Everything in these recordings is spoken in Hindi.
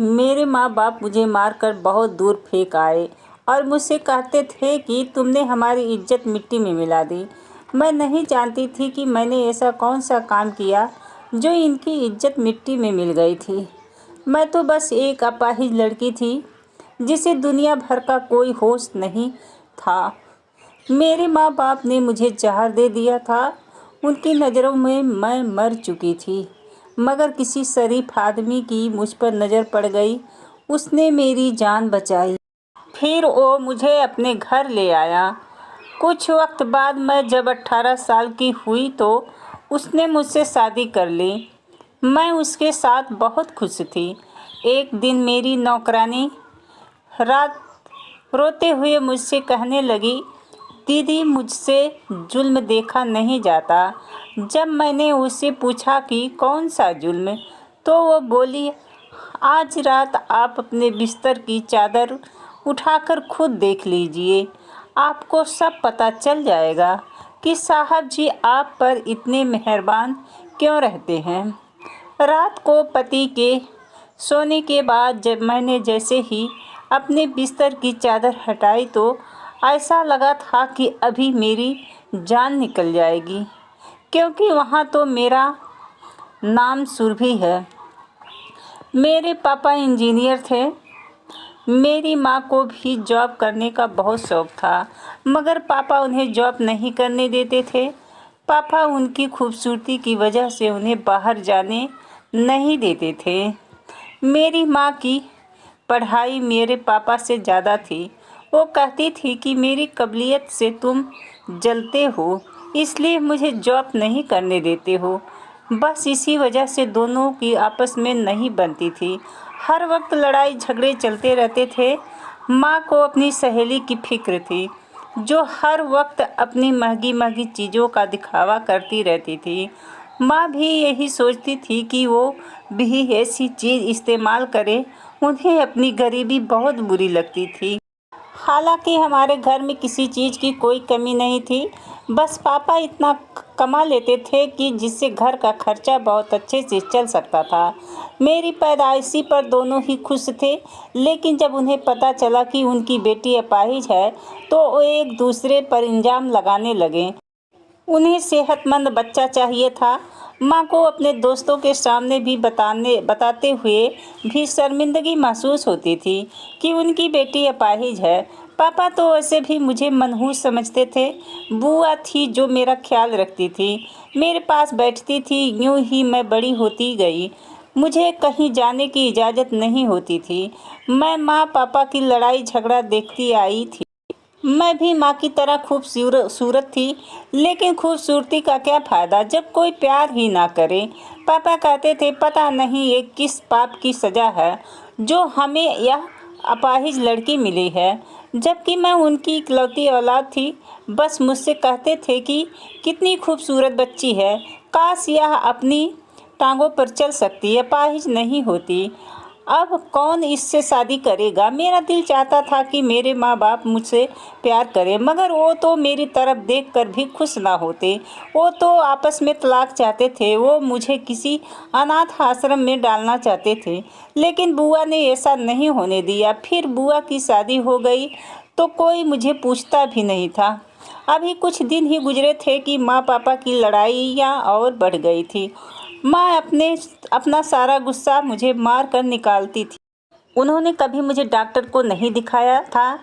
मेरे माँ बाप मुझे मारकर बहुत दूर फेंक आए और मुझसे कहते थे कि तुमने हमारी इज्जत मिट्टी में मिला दी। मैं नहीं जानती थी कि मैंने ऐसा कौन सा काम किया जो इनकी इज्जत मिट्टी में मिल गई थी। मैं तो बस एक अपाहिज लड़की थी जिसे दुनिया भर का कोई होश नहीं था। मेरे माँ बाप ने मुझे जहर दे दिया था। उनकी नज़रों में मैं मर चुकी थी, मगर किसी शरीफ आदमी की मुझ पर नज़र पड़ गई। उसने मेरी जान बचाई। फिर वो मुझे अपने घर ले आया। कुछ वक्त बाद मैं जब 18 साल की हुई तो उसने मुझसे शादी कर ली। मैं उसके साथ बहुत खुश थी। एक दिन मेरी नौकरानी रात रोते हुए मुझसे कहने लगी, दीदी मुझसे जुल्म देखा नहीं जाता। जब मैंने उससे पूछा कि कौन सा जुल्म, तो वो बोली, आज रात आप अपने बिस्तर की चादर उठाकर खुद देख लीजिए। आपको सब पता चल जाएगा कि साहब जी आप पर इतने मेहरबान क्यों रहते हैं। रात को पति के सोने के बाद जब मैंने जैसे ही अपने बिस्तर की चादर हटाई तो ऐसा लगा था कि अभी मेरी जान निकल जाएगी, क्योंकि वहाँ तो मेरा नाम सुरभि है। मेरे पापा इंजीनियर थे। मेरी माँ को भी जॉब करने का बहुत शौक़ था, मगर पापा उन्हें जॉब नहीं करने देते थे। पापा उनकी खूबसूरती की वजह से उन्हें बाहर जाने नहीं देते थे। मेरी माँ की पढ़ाई मेरे पापा से ज़्यादा थी। वो कहती थी कि मेरी काबिलियत से तुम जलते हो, इसलिए मुझे जॉब नहीं करने देते हो। बस इसी वजह से दोनों की आपस में नहीं बनती थी। हर वक्त लड़ाई झगड़े चलते रहते थे। माँ को अपनी सहेली की फिक्र थी, जो हर वक्त अपनी महंगी महंगी चीज़ों का दिखावा करती रहती थी। माँ भी यही सोचती थी कि वो भी ऐसी चीज़ इस्तेमाल करे। उन्हें अपनी गरीबी बहुत बुरी लगती थी। हालांकि हमारे घर में किसी चीज़ की कोई कमी नहीं थी। बस पापा इतना कमा लेते थे कि जिससे घर का खर्चा बहुत अच्छे से चल सकता था। मेरी पैदाइशी पर दोनों ही खुश थे, लेकिन जब उन्हें पता चला कि उनकी बेटी अपाहिज है तो वो एक दूसरे पर इल्ज़ाम लगाने लगे। उन्हें सेहतमंद बच्चा चाहिए था। माँ को अपने दोस्तों के सामने भी बताते हुए भी शर्मिंदगी महसूस होती थी कि उनकी बेटी अपाहिज है। पापा तो वैसे भी मुझे मनहूस समझते थे। बुआ थी जो मेरा ख्याल रखती थी, मेरे पास बैठती थी। यूँ ही मैं बड़ी होती गई। मुझे कहीं जाने की इजाज़त नहीं होती थी। मैं माँ पापा की लड़ाई झगड़ा देखती आई थी। मैं भी माँ की तरह खूबसूरत थी, लेकिन खूबसूरती का क्या फ़ायदा जब कोई प्यार ही ना करे। पापा कहते थे, पता नहीं ये किस पाप की सज़ा है जो हमें यह अपाहिज लड़की मिली है, जबकि मैं उनकी इकलौती औलाद थी। बस मुझसे कहते थे कि कितनी खूबसूरत बच्ची है, काश यह अपनी टांगों पर चल सकती, अपाहिज नहीं होती। अब कौन इससे शादी करेगा। मेरा दिल चाहता था कि मेरे माँ बाप मुझसे प्यार करें, मगर वो तो मेरी तरफ देखकर भी खुश ना होते। वो तो आपस में तलाक चाहते थे। वो मुझे किसी अनाथ आश्रम में डालना चाहते थे, लेकिन बुआ ने ऐसा नहीं होने दिया। फिर बुआ की शादी हो गई तो कोई मुझे पूछता भी नहीं था। अभी कुछ दिन ही गुजरे थे कि माँ पापा की लड़ाइयाँ और बढ़ गई थी। माँ अपना सारा गुस्सा मुझे मार कर निकालती थी। उन्होंने कभी मुझे डॉक्टर को नहीं दिखाया था,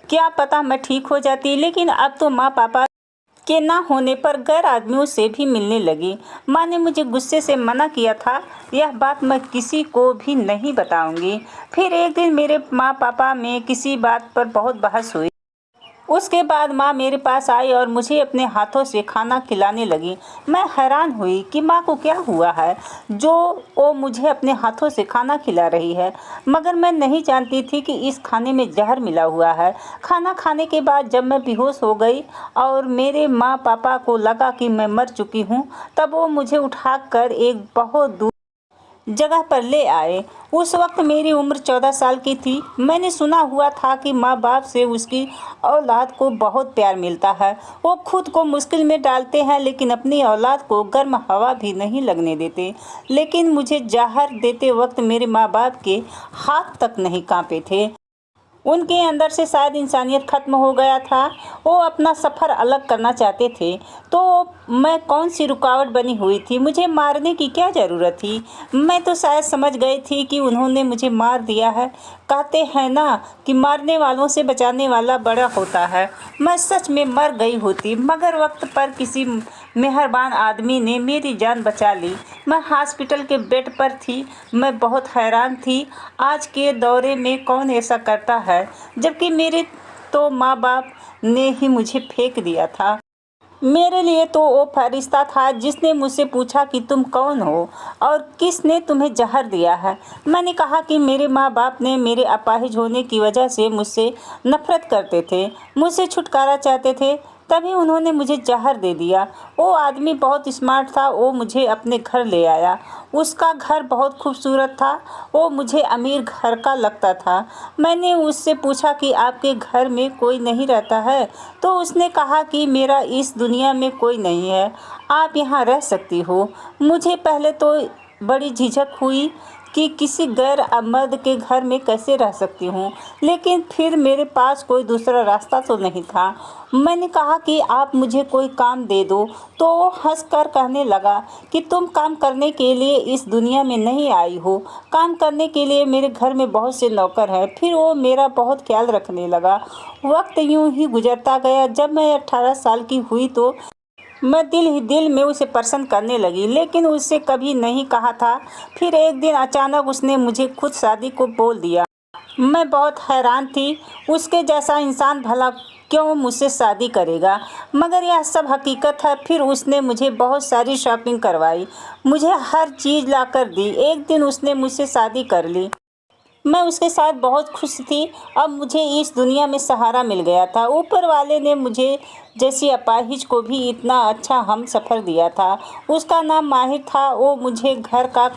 क्या पता मैं ठीक हो जाती, लेकिन अब तो माँ पापा के ना होने पर गैर आदमियों से भी मिलने लगी। माँ ने मुझे गुस्से से मना किया था, यह बात मैं किसी को भी नहीं बताऊंगी। फिर एक दिन मेरे माँ पापा में किसी बात पर बहुत बहस हुई। उसके बाद माँ मेरे पास आई और मुझे अपने हाथों से खाना खिलाने लगी। मैं हैरान हुई कि माँ को क्या हुआ है जो वो मुझे अपने हाथों से खाना खिला रही है, मगर मैं नहीं जानती थी कि इस खाने में जहर मिला हुआ है। खाना खाने के बाद जब मैं बेहोश हो गई और मेरे माँ पापा को लगा कि मैं मर चुकी हूँ, तब वो मुझे उठाकर एक बहुत दूर जगह पर ले आए। उस वक्त मेरी उम्र 14 साल की थी। मैंने सुना हुआ था कि माँ बाप से उसकी औलाद को बहुत प्यार मिलता है। वो खुद को मुश्किल में डालते हैं लेकिन अपनी औलाद को गर्म हवा भी नहीं लगने देते। लेकिन मुझे जहर देते वक्त मेरे माँ बाप के हाथ तक नहीं कांपे थे। उनके अंदर से शायद इंसानियत ख़त्म हो गया था। वो अपना सफ़र अलग करना चाहते थे। तो मैं कौन सी रुकावट बनी हुई थी? मुझे मारने की क्या ज़रूरत थी? मैं तो शायद समझ गई थी कि उन्होंने मुझे मार दिया है। कहते हैं ना कि मारने वालों से बचाने वाला बड़ा होता है। मैं सच में मर गई होती मगर वक्त पर किसी मेहरबान आदमी ने मेरी जान बचा ली। मैं हॉस्पिटल के बेड पर थी। मैं बहुत हैरान थी। आज के दौरे में कौन ऐसा करता है जबकि मेरे तो माँ बाप ने ही मुझे फेंक दिया था। मेरे लिए तो वो फरिश्ता था जिसने मुझसे पूछा कि तुम कौन हो और किसने तुम्हें जहर दिया है। मैंने कहा कि मेरे माँ बाप ने मेरे अपाहिज होने की वजह से मुझसे नफरत करते थे, मुझसे छुटकारा चाहते थे, तभी उन्होंने मुझे जहर दे दिया। वो आदमी बहुत स्मार्ट था। वो मुझे अपने घर ले आया। उसका घर बहुत खूबसूरत था। वो मुझे अमीर घर का लगता था। मैंने उससे पूछा कि आपके घर में कोई नहीं रहता है? तो उसने कहा कि मेरा इस दुनिया में कोई नहीं है, आप यहाँ रह सकती हो। मुझे पहले तो बड़ी झिझक हुई कि किसी गैर मर्द के घर में कैसे रह सकती हूँ, लेकिन फिर मेरे पास कोई दूसरा रास्ता तो नहीं था। मैंने कहा कि आप मुझे कोई काम दे दो। तो वो हंसकर कहने लगा कि तुम काम करने के लिए इस दुनिया में नहीं आई हो, काम करने के लिए मेरे घर में बहुत से नौकर हैं। फिर वो मेरा बहुत ख्याल रखने लगा। वक्त यूं ही गुजरता गया। जब मैं 18 साल की हुई तो मैं दिल ही दिल में उसे पसंद करने लगी, लेकिन उससे कभी नहीं कहा था। फिर एक दिन अचानक उसने मुझे खुद शादी को बोल दिया। मैं बहुत हैरान थी। उसके जैसा इंसान भला क्यों मुझसे शादी करेगा? मगर यह सब हकीकत है। फिर उसने मुझे बहुत सारी शॉपिंग करवाई, मुझे हर चीज़ ला कर दी। एक दिन उसने मुझसे शादी कर ली। मैं उसके साथ बहुत खुश थी। अब मुझे इस दुनिया में सहारा मिल गया था। ऊपर वाले ने मुझे जैसी अपाहिज को भी इतना अच्छा हम सफ़र दिया था। उसका नाम माहिर था। वो मुझे घर का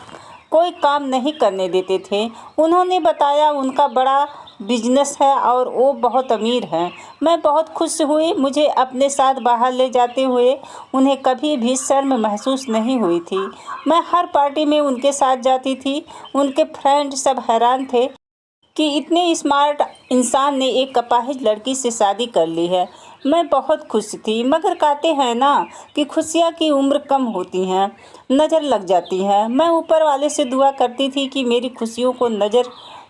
कोई काम नहीं करने देते थे। उन्होंने बताया उनका बड़ा बिजनेस है और वो बहुत अमीर हैं। मैं बहुत खुश हुई। मुझे अपने साथ बाहर ले जाते हुए उन्हें कभी भी शर्म महसूस नहीं हुई थी। मैं हर पार्टी में उनके साथ जाती थी। उनके फ्रेंड सब हैरान थे कि इतने स्मार्ट इंसान ने एक अपाहिज लड़की से शादी कर ली है। मैं बहुत खुश थी। मगर कहते हैं ना कि खुशियाँ की उम्र कम होती हैं, नज़र लग जाती है। मैं ऊपर वाले से दुआ करती थी कि मेरी खुशियों को नज़र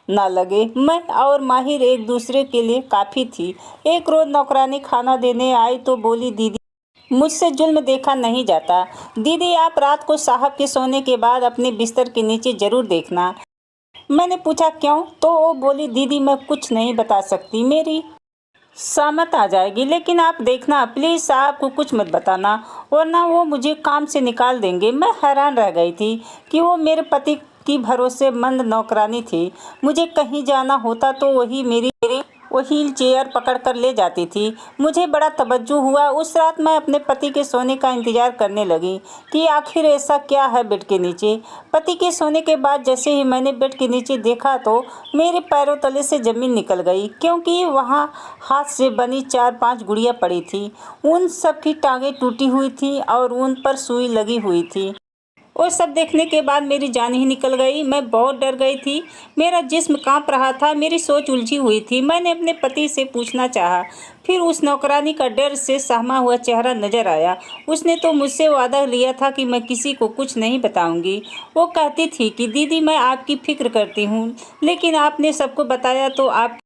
ना लगे। मैं और माहिर एक दूसरे के लिए काफ़ी थी। एक रोज़ नौकरानी खाना देने आई तो बोली, दीदी मुझसे जुल्म देखा नहीं जाता। दीदी आप रात को साहब के सोने के बाद अपने बिस्तर के नीचे ज़रूर देखना। मैंने पूछा क्यों? तो वो बोली, दीदी मैं कुछ नहीं बता सकती, मेरी सहमत आ जाएगी, लेकिन आप देखना प्लीज़ साहब को कुछ मत बताना वरना वो मुझे काम से निकाल देंगे। मैं हैरान रह गई थी कि वो मेरे पति की भरोसेमंद नौकरानी थी। मुझे कहीं जाना होता तो वही मेरी व्हील चेयर पकड़ कर ले जाती थी। मुझे बड़ा तवज्जो हुआ। उस रात मैं अपने पति के सोने का इंतज़ार करने लगी कि आखिर ऐसा क्या है बेड के नीचे। पति के सोने के बाद जैसे ही मैंने बेड के नीचे देखा तो मेरे पैरों तले से ज़मीन निकल गई, क्योंकि वहाँ हाथ से बनी 4-5 गुड़िया पड़ी थी। उन सब की टाँगें टूटी हुई थी और उन पर सुई लगी हुई थी। वो सब देखने के बाद मेरी जान ही निकल गई। मैं बहुत डर गई थी। मेरा जिस्म कांप रहा था। मेरी सोच उलझी हुई थी। मैंने अपने पति से पूछना चाहा। फिर उस नौकरानी का डर से सहमा हुआ चेहरा नजर आया। उसने तो मुझसे वादा लिया था कि मैं किसी को कुछ नहीं बताऊंगी। वो कहती थी कि दीदी मैं आपकी फिक्र करती हूँ, लेकिन आपने सबको बताया तो आप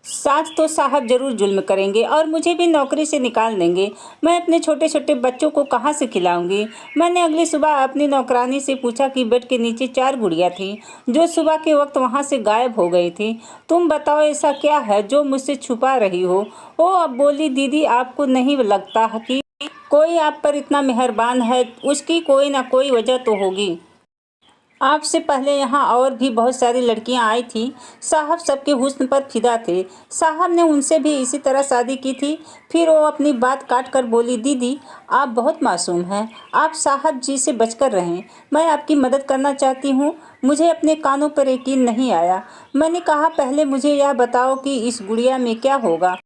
साथ तो साहब जरूर जुल्म करेंगे और मुझे भी नौकरी से निकाल देंगे। मैं अपने छोटे छोटे बच्चों को कहाँ से खिलाऊंगी? मैंने अगली सुबह अपनी नौकरानी से पूछा कि बेड के नीचे 4 गुड़िया थीं जो सुबह के वक्त वहाँ से गायब हो गई थी। तुम बताओ ऐसा क्या है जो मुझसे छुपा रही हो? वो अब बोली, दीदी आपको नहीं लगता कि कोई आप पर इतना मेहरबान है? उसकी कोई ना कोई वजह तो होगी। आपसे पहले यहाँ और भी बहुत सारी लड़कियाँ आई थीं। साहब सबके हुस्न पर फिदा थे। साहब ने उनसे भी इसी तरह शादी की थी। फिर वो अपनी बात काट कर बोली, दीदी आप बहुत मासूम हैं, आप साहब जी से बचकर रहें। मैं आपकी मदद करना चाहती हूँ। मुझे अपने कानों पर यकीन नहीं आया। मैंने कहा, पहले मुझे यह बताओ कि इस गुड़िया में क्या होगा।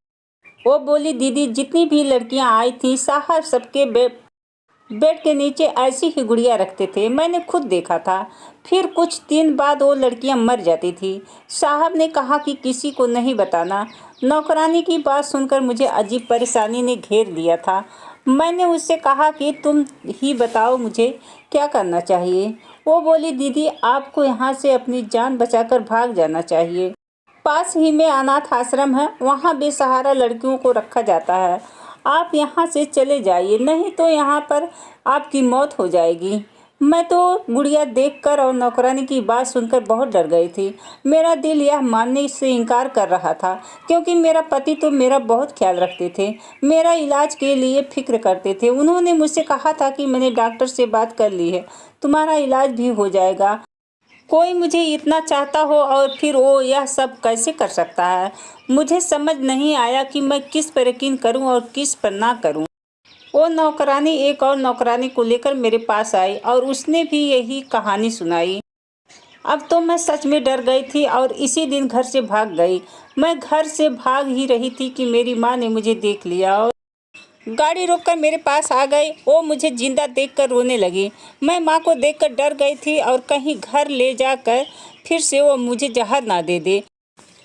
वो बोली, दीदी जितनी भी लड़कियाँ आई थीं साहब सबके बेड के नीचे ऐसी ही गुड़िया रखते थे, मैंने खुद देखा था। फिर कुछ दिन बाद वो लड़कियां मर जाती थी। साहब ने कहा कि किसी को नहीं बताना। नौकरानी की बात सुनकर मुझे अजीब परेशानी ने घेर लिया था। मैंने उससे कहा कि तुम ही बताओ मुझे क्या करना चाहिए। वो बोली, दीदी आपको यहाँ से अपनी जान बचाकर भाग जाना चाहिए। पास ही में अनाथ आश्रम है, वहाँ बेसहारा लड़कियों को रखा जाता है। आप यहाँ से चले जाइए, नहीं तो यहाँ पर आपकी मौत हो जाएगी। मैं तो गुड़िया देखकर और नौकरानी की बात सुनकर बहुत डर गई थी। मेरा दिल यह मानने से इनकार कर रहा था, क्योंकि मेरा पति तो मेरा बहुत ख्याल रखते थे, मेरा इलाज के लिए फिक्र करते थे। उन्होंने मुझसे कहा था कि मैंने डॉक्टर से बात कर ली है, तुम्हारा इलाज भी हो जाएगा। कोई मुझे इतना चाहता हो और फिर वो यह सब कैसे कर सकता है। मुझे समझ नहीं आया कि मैं किस पर यकीन करूं और किस पर ना करूं। वो नौकरानी एक और नौकरानी को लेकर मेरे पास आई और उसने भी यही कहानी सुनाई। अब तो मैं सच में डर गई थी और इसी दिन घर से भाग गई। मैं घर से भाग ही रही थी कि मेरी माँ ने मुझे देख लिया और गाड़ी रोककर मेरे पास आ गई। वो मुझे जिंदा देखकर रोने लगी। मैं माँ को देखकर डर गई थी और कहीं घर ले जाकर फिर से वो मुझे जहर ना दे दे,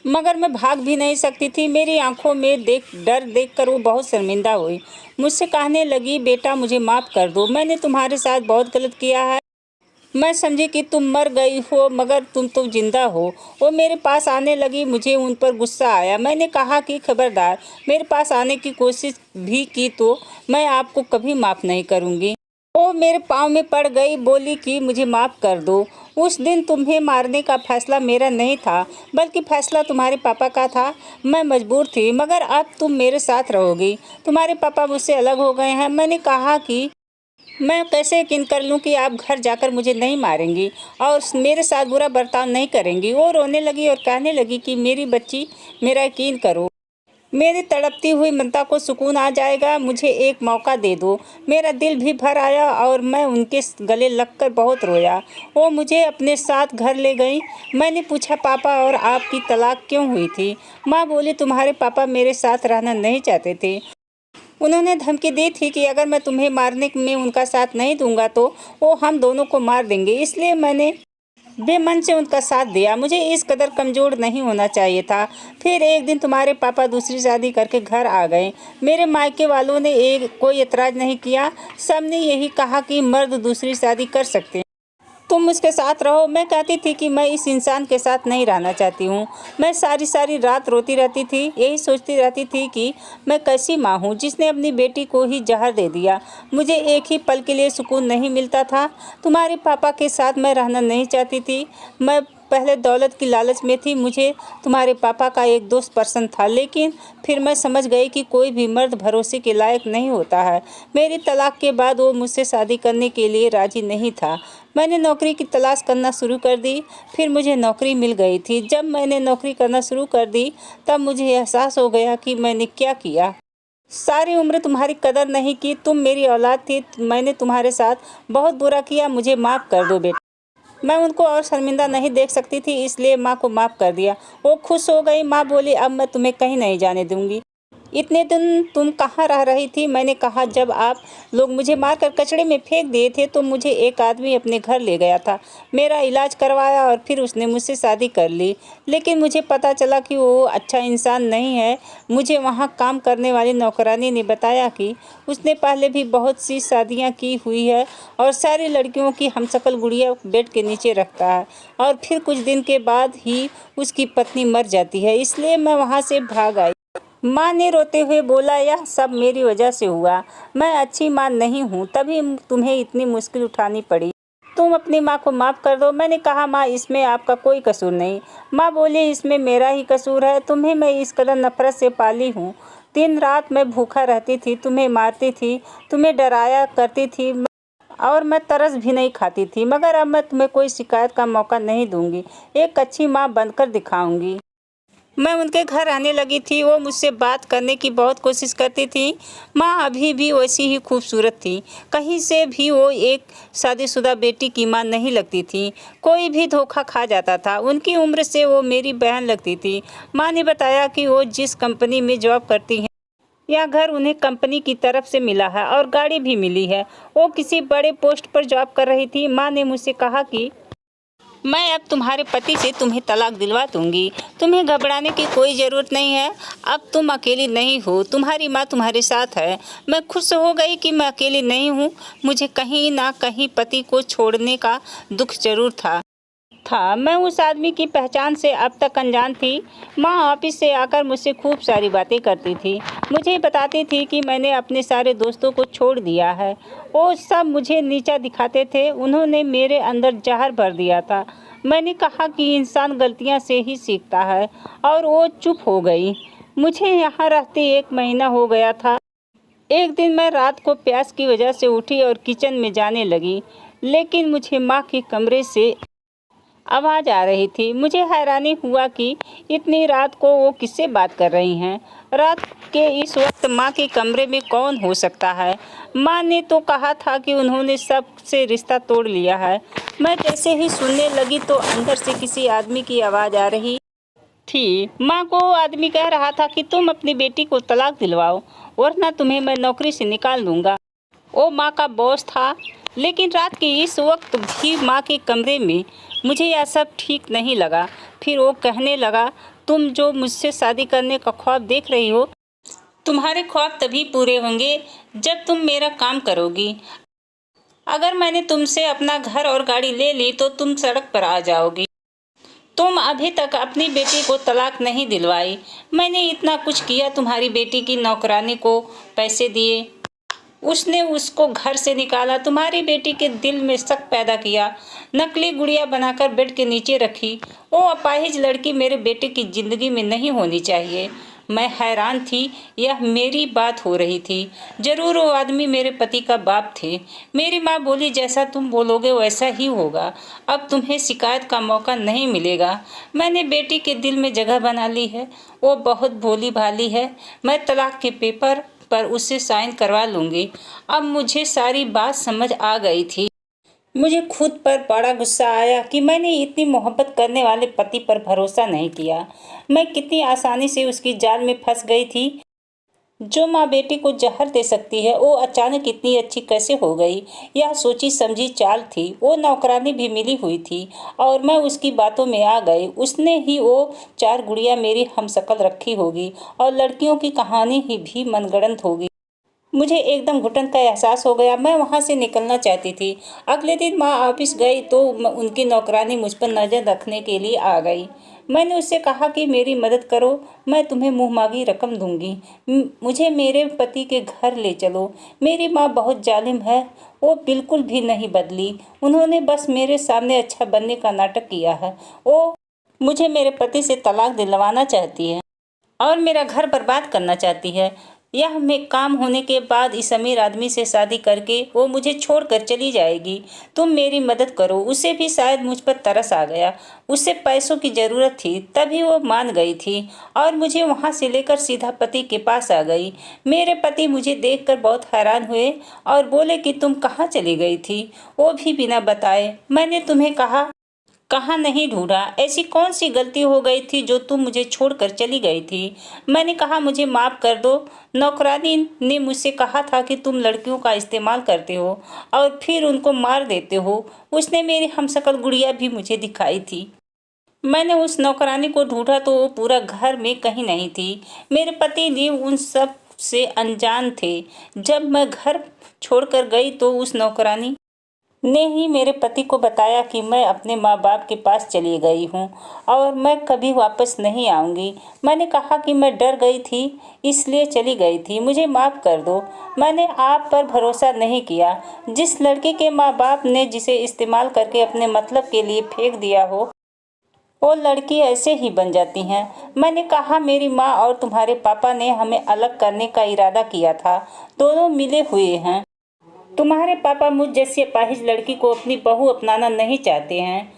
मगर मैं भाग भी नहीं सकती थी। मेरी आंखों में डर देखकर वो बहुत शर्मिंदा हुई। मुझसे कहने लगी, बेटा मुझे माफ़ कर दो, मैंने तुम्हारे साथ बहुत गलत किया है। मैं समझी कि तुम मर गई हो, मगर तुम तो जिंदा हो। वो मेरे पास आने लगी। मुझे उन पर गुस्सा आया। मैंने कहा कि खबरदार मेरे पास आने की कोशिश भी की तो मैं आपको कभी माफ़ नहीं करूँगी। वो मेरे पाँव में पड़ गई, बोली कि मुझे माफ़ कर दो। उस दिन तुम्हें मारने का फैसला मेरा नहीं था, बल्कि फैसला तुम्हारे पापा का था। मैं मजबूर थी, मगर अब तुम मेरे साथ रहोगी। तुम्हारे पापा मुझसे अलग हो गए हैं। मैंने कहा कि मैं कैसे यकीन कर लूं कि आप घर जाकर मुझे नहीं मारेंगी और मेरे साथ बुरा बर्ताव नहीं करेंगी। वो रोने लगी और कहने लगी कि मेरी बच्ची, मेरा यकीन करो, मेरी तड़पती हुई ममता को सुकून आ जाएगा। मुझे एक मौका दे दो। मेरा दिल भी भर आया और मैं उनके गले लगकर बहुत रोया। वो मुझे अपने साथ घर ले गई। मैंने पूछा, पापा और आपकी तलाक क्यों हुई थी? माँ बोली, तुम्हारे पापा मेरे साथ रहना नहीं चाहते थे। उन्होंने धमकी दी थी कि अगर मैं तुम्हें मारने में उनका साथ नहीं दूंगा तो वो हम दोनों को मार देंगे। इसलिए मैंने बेमन से उनका साथ दिया। मुझे इस कदर कमज़ोर नहीं होना चाहिए था। फिर एक दिन तुम्हारे पापा दूसरी शादी करके घर आ गए। मेरे मायके वालों ने कोई एतराज़ नहीं किया। सब ने यही कहा कि मर्द दूसरी शादी कर सकते हैं, तुम उसके साथ रहो। मैं कहती थी कि मैं इस इंसान के साथ नहीं रहना चाहती हूँ। मैं सारी सारी रात रोती रहती थी, यही सोचती रहती थी कि मैं कैसी माँ हूँ जिसने अपनी बेटी को ही जहर दे दिया। मुझे एक ही पल के लिए सुकून नहीं मिलता था। तुम्हारे पापा के साथ मैं रहना नहीं चाहती थी। मैं पहले दौलत की लालच में थी। मुझे तुम्हारे पापा का एक दोस्त पसंद था, लेकिन फिर मैं समझ गई कि कोई भी मर्द भरोसे के लायक नहीं होता है। मेरी तलाक के बाद वो मुझसे शादी करने के लिए राजी नहीं था। मैंने नौकरी की तलाश करना शुरू कर दी। फिर मुझे नौकरी मिल गई थी। जब मैंने नौकरी करना शुरू कर दी तब मुझे एहसास हो गया कि मैंने क्या किया। सारी उम्र तुम्हारी कदर नहीं की। तुम मेरी औलाद थी। मैंने तुम्हारे साथ बहुत बुरा किया। मुझे माफ़ कर दो बेटा। मैं उनको और शर्मिंदा नहीं देख सकती थी, इसलिए माँ को माफ़ कर दिया। वो खुश हो गई। माँ बोली, अब मैं तुम्हें कहीं नहीं जाने दूंगी। इतने दिन तुम कहाँ रह रही थी? मैंने कहा, जब आप लोग मुझे मारकर कचड़े में फेंक दिए थे तो मुझे एक आदमी अपने घर ले गया था, मेरा इलाज करवाया और फिर उसने मुझसे शादी कर ली। लेकिन मुझे पता चला कि वो अच्छा इंसान नहीं है। मुझे वहाँ काम करने वाली नौकरानी ने बताया कि उसने पहले भी बहुत सी शादियाँ की हुई है और सारी लड़कियों की हमशक्ल गुड़िया बेड के नीचे रखता है और फिर कुछ दिन के बाद ही उसकी पत्नी मर जाती है। इसलिए मैं वहाँ से भाग आई। माँ ने रोते हुए बोला, यह सब मेरी वजह से हुआ। मैं अच्छी माँ नहीं हूँ, तभी तुम्हें इतनी मुश्किल उठानी पड़ी। तुम अपनी माँ को माफ़ कर दो। मैंने कहा, माँ इसमें आपका कोई कसूर नहीं। माँ बोली, इसमें मेरा ही कसूर है। तुम्हें मैं इस कदर नफरत से पाली हूँ। दिन रात मैं भूखा रहती थी, तुम्हें मारती थी, तुम्हें डराया करती थी। और मैं तरस भी नहीं खाती थी, मगर अब मैं तुम्हें कोई शिकायत का मौका नहीं दूंगी। एक अच्छी माँ बनकर दिखाऊंगी। मैं उनके घर आने लगी थी। वो मुझसे बात करने की बहुत कोशिश करती थी। माँ अभी भी वैसी ही खूबसूरत थी। कहीं से भी वो एक शादीशुदा बेटी की माँ नहीं लगती थी। कोई भी धोखा खा जाता था। उनकी उम्र से वो मेरी बहन लगती थी। माँ ने बताया कि वो जिस कंपनी में जॉब करती हैं, यह घर उन्हें कंपनी की तरफ से मिला है और गाड़ी भी मिली है। वो किसी बड़े पोस्ट पर जॉब कर रही थी। माँ ने मुझसे कहा कि मैं अब तुम्हारे पति से तुम्हें तलाक दिलवा दूंगी। तुम्हें घबराने की कोई ज़रूरत नहीं है। अब तुम अकेली नहीं हो, तुम्हारी माँ तुम्हारे साथ है। मैं खुश हो गई कि मैं अकेली नहीं हूँ। मुझे कहीं ना कहीं पति को छोड़ने का दुख जरूर था। मैं उस आदमी की पहचान से अब तक अनजान थी। माँ ऑफिस से आकर मुझसे खूब सारी बातें करती थी। मुझे बताती थी कि मैंने अपने सारे दोस्तों को छोड़ दिया है। वो सब मुझे नीचा दिखाते थे। उन्होंने मेरे अंदर जहर भर दिया था। मैंने कहा कि इंसान गलतियाँ से ही सीखता है, और वो चुप हो गई। मुझे यहाँ रहते 1 महीना हो गया था। एक दिन मैं रात को प्यास की वजह से उठी और किचन में जाने लगी, लेकिन मुझे माँ के कमरे से आवाज़ आ रही थी। मुझे हैरानी हुआ कि इतनी रात को वो किससे बात कर रही हैं। रात के इस वक्त माँ के कमरे में कौन हो सकता है। माँ ने तो कहा था कि उन्होंने सबसे रिश्ता तोड़ लिया है। मैं जैसे ही सुनने लगी तो अंदर से किसी आदमी की आवाज़ आ रही थी। माँ को वो आदमी कह रहा था कि तुम अपनी बेटी को तलाक दिलवाओ, वरना तुम्हें मैं नौकरी से निकाल दूंगा। वो माँ का बॉस था। लेकिन रात के इस वक्त भी माँ के कमरे में मुझे यह सब ठीक नहीं लगा। फिर वो कहने लगा, तुम जो मुझसे शादी करने का ख्वाब देख रही हो, तुम्हारे ख्वाब तभी पूरे होंगे जब तुम मेरा काम करोगी। अगर मैंने तुमसे अपना घर और गाड़ी ले ली तो तुम सड़क पर आ जाओगी। तुम अभी तक अपनी बेटी को तलाक नहीं दिलवाई। मैंने इतना कुछ किया, तुम्हारी बेटी की नौकरानी को पैसे दिए, उसने उसको घर से निकाला, तुम्हारी बेटी के दिल में शक पैदा किया, नकली गुड़िया बनाकर बेड के नीचे रखी। वो अपाहिज लड़की मेरे बेटे की जिंदगी में नहीं होनी चाहिए। मैं हैरान थी। यह मेरी बात हो रही थी। जरूर वो आदमी मेरे पति का बाप थे। मेरी माँ बोली, जैसा तुम बोलोगे वैसा ही होगा। अब तुम्हें शिकायत का मौका नहीं मिलेगा। मैंने बेटी के दिल में जगह बना ली है। वो बहुत भोली भाली है। मैं तलाक के पेपर पर उससे साइन करवा लूँगी। अब मुझे सारी बात समझ आ गई थी। मुझे खुद पर बड़ा गुस्सा आया कि मैंने इतनी मोहब्बत करने वाले पति पर भरोसा नहीं किया। मैं कितनी आसानी से उसकी जाल में फंस गई थी। जो माँ बेटी को जहर दे सकती है, वो अचानक इतनी अच्छी कैसे हो गई। यह सोची समझी चाल थी। वो नौकरानी भी मिली हुई थी और मैं उसकी बातों में आ गई। उसने ही वो 4 गुड़िया मेरी हमशक्ल रखी होगी और लड़कियों की कहानी ही भी मनगढ़ंत होगी। मुझे एकदम घुटन का एहसास हो गया। मैं वहाँ से निकलना चाहती थी। अगले दिन माँ ऑफिस गई तो उनकी नौकरानी मुझ पर नज़र रखने के लिए आ गई। मैंने उससे कहा कि मेरी मदद करो, मैं तुम्हें मुँहमांगी रकम दूंगी। मुझे मेरे पति के घर ले चलो। मेरी माँ बहुत जालिम है। वो बिल्कुल भी नहीं बदली। उन्होंने बस मेरे सामने अच्छा बनने का नाटक किया है। वो मुझे मेरे पति से तलाक दिलवाना चाहती है और मेरा घर बर्बाद करना चाहती है। यह में काम होने के बाद इस अमीर आदमी से शादी करके वो मुझे छोड़कर चली जाएगी। तुम मेरी मदद करो। उसे भी शायद मुझ पर तरस आ गया। उसे पैसों की ज़रूरत थी, तभी वो मान गई थी और मुझे वहाँ से लेकर सीधा पति के पास आ गई। मेरे पति मुझे देखकर बहुत हैरान हुए और बोले कि तुम कहाँ चली गई थी, वो भी बिना बताए। मैंने तुम्हें कहाँ नहीं ढूंढा। ऐसी कौन सी गलती हो गई थी जो तुम मुझे छोड़कर चली गई थी। मैंने कहा, मुझे माफ़ कर दो। नौकरानी ने मुझसे कहा था कि तुम लड़कियों का इस्तेमाल करते हो और फिर उनको मार देते हो। उसने मेरी हमशक्ल गुड़िया भी मुझे दिखाई थी। मैंने उस नौकरानी को ढूंढा तो वो पूरा घर में कहीं नहीं थी। मेरे पति ने उन सब से अनजान थे। जब मैं घर छोड़कर गई तो उस नौकरानी ने ही मेरे पति को बताया कि मैं अपने माँ बाप के पास चली गई हूँ और मैं कभी वापस नहीं आऊँगी। मैंने कहा कि मैं डर गई थी, इसलिए चली गई थी। मुझे माफ़ कर दो। मैंने आप पर भरोसा नहीं किया। जिस लड़की के माँ बाप ने जिसे इस्तेमाल करके अपने मतलब के लिए फेंक दिया हो, वो लड़की ऐसे ही बन जाती हैं। मैंने कहा, मेरी माँ और तुम्हारे पापा ने हमें अलग करने का इरादा किया था। दोनों मिले हुए हैं। तुम्हारे पापा मुझ जैसी अपाहिज लड़की को अपनी बहू अपनाना नहीं चाहते हैं,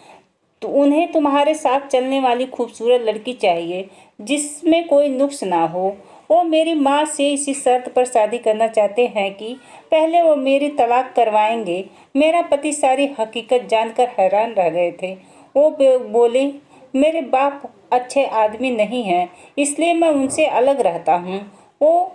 तो उन्हें तुम्हारे साथ चलने वाली खूबसूरत लड़की चाहिए जिसमें कोई नुक्स ना हो। वो मेरी माँ से इसी शर्त पर शादी करना चाहते हैं कि पहले वो मेरी तलाक करवाएंगे। मेरा पति सारी हकीकत जानकर हैरान रह गए थे। वो बोले, मेरे बाप अच्छे आदमी नहीं हैं, इसलिए मैं उनसे अलग रहता हूँ। वो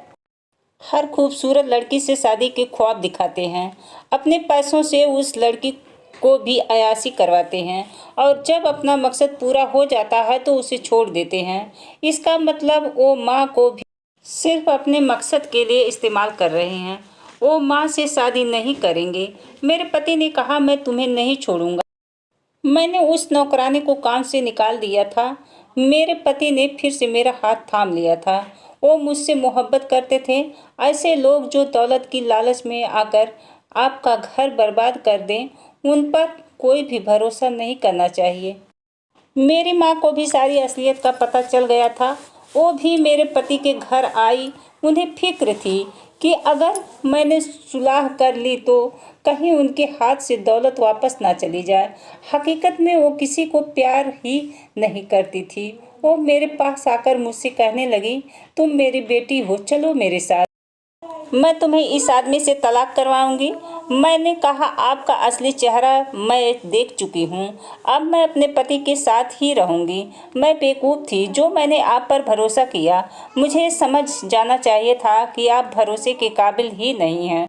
हर खूबसूरत लड़की से शादी के ख्वाब दिखाते हैं, अपने पैसों से उस लड़की को भी अयाशी करवाते हैं और जब अपना मकसद पूरा हो जाता है तो उसे छोड़ देते हैं। इसका मतलब वो माँ को भी सिर्फ अपने मकसद के लिए इस्तेमाल कर रहे हैं। वो माँ से शादी नहीं करेंगे। मेरे पति ने कहा, मैं तुम्हें नहीं छोड़ूंगा। मैंने उस नौकरानी को काम से निकाल दिया था। मेरे पति ने फिर से मेरा हाथ थाम लिया था। वो मुझसे मोहब्बत करते थे। ऐसे लोग जो दौलत की लालच में आकर आपका घर बर्बाद कर दें, उन पर कोई भी भरोसा नहीं करना चाहिए। मेरी माँ को भी सारी असलियत का पता चल गया था। वो भी मेरे पति के घर आई। उन्हें फिक्र थी कि अगर मैंने सुलह कर ली तो कहीं उनके हाथ से दौलत वापस ना चली जाए। हकीकत में वो किसी को प्यार ही नहीं करती थी। वो मेरे पास आकर मुझसे कहने लगी, तुम मेरी बेटी हो, चलो मेरे साथ, मैं तुम्हें इस आदमी से तलाक करवाऊंगी। मैंने कहा, आपका असली चेहरा मैं देख चुकी हूँ, अब मैं अपने पति के साथ ही रहूंगी। मैं बेवकूफ़ थी जो मैंने आप पर भरोसा किया। मुझे समझ जाना चाहिए था कि आप भरोसे के काबिल ही नहीं हैं।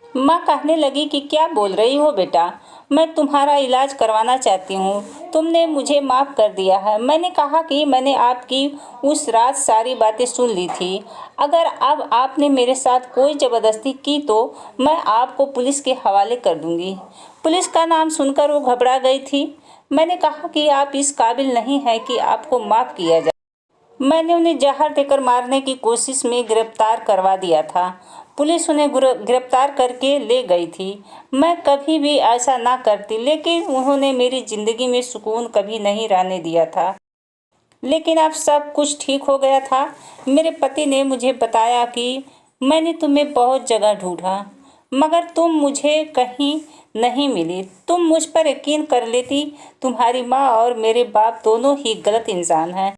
माँ कहने लगी कि क्या बोल रही हो बेटा, मैं तुम्हारा इलाज करवाना चाहती हूँ। तुमने मुझे माफ़ कर दिया है। मैंने कहा कि मैंने आपकी उस रात सारी बातें सुन ली थी। अगर अब आपने मेरे साथ कोई ज़बरदस्ती की तो मैं आपको पुलिस के हवाले कर दूँगी। पुलिस का नाम सुनकर वो घबरा गई थी। मैंने कहा कि आप इस काबिल नहीं हैं कि आपको माफ़ किया जाए। मैंने उन्हें जहर देकर मारने की कोशिश में गिरफ्तार करवा दिया था। पुलिस उन्हें गिरफ्तार करके ले गई थी। मैं कभी भी ऐसा ना करती, लेकिन उन्होंने मेरी ज़िंदगी में सुकून कभी नहीं रहने दिया था। लेकिन अब सब कुछ ठीक हो गया था। मेरे पति ने मुझे बताया कि मैंने तुम्हें बहुत जगह ढूंढा, मगर तुम मुझे कहीं नहीं मिली। तुम मुझ पर यकीन कर लेती। तुम्हारी माँ और मेरे बाप दोनों ही गलत इंसान हैं।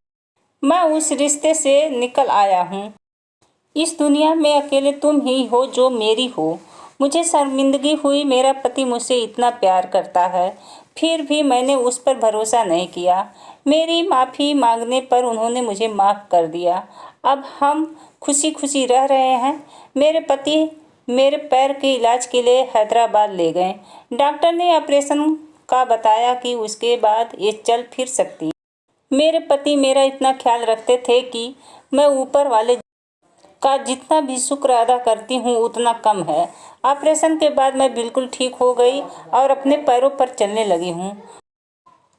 मैं उस रिश्ते से निकल आया हूँ। इस दुनिया में अकेले तुम ही हो जो मेरी हो। मुझे शर्मिंदगी हुई, मेरा पति मुझसे इतना प्यार करता है, फिर भी मैंने उस पर भरोसा नहीं किया। मेरी माफ़ी मांगने पर उन्होंने मुझे माफ़ कर दिया। अब हम खुशी खुशी रह रहे हैं। मेरे पति मेरे पैर के इलाज के लिए हैदराबाद ले गए। डॉक्टर ने ऑपरेशन का बताया कि उसके बाद ये चल फिर सकती। मेरे पति मेरा इतना ख्याल रखते थे कि मैं ऊपर वाले का जितना भी शुक्र अदा करती हूँ उतना कम है। ऑपरेशन के बाद मैं बिल्कुल ठीक हो गई और अपने पैरों पर चलने लगी हूँ।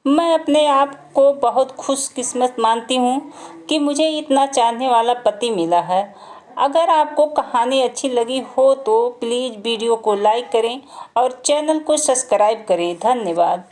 मैं अपने आप को बहुत खुशकिस्मत मानती हूँ कि मुझे इतना चाहने वाला पति मिला है। अगर आपको कहानी अच्छी लगी हो तो प्लीज़ वीडियो को लाइक करें और चैनल को सब्सक्राइब करें। धन्यवाद।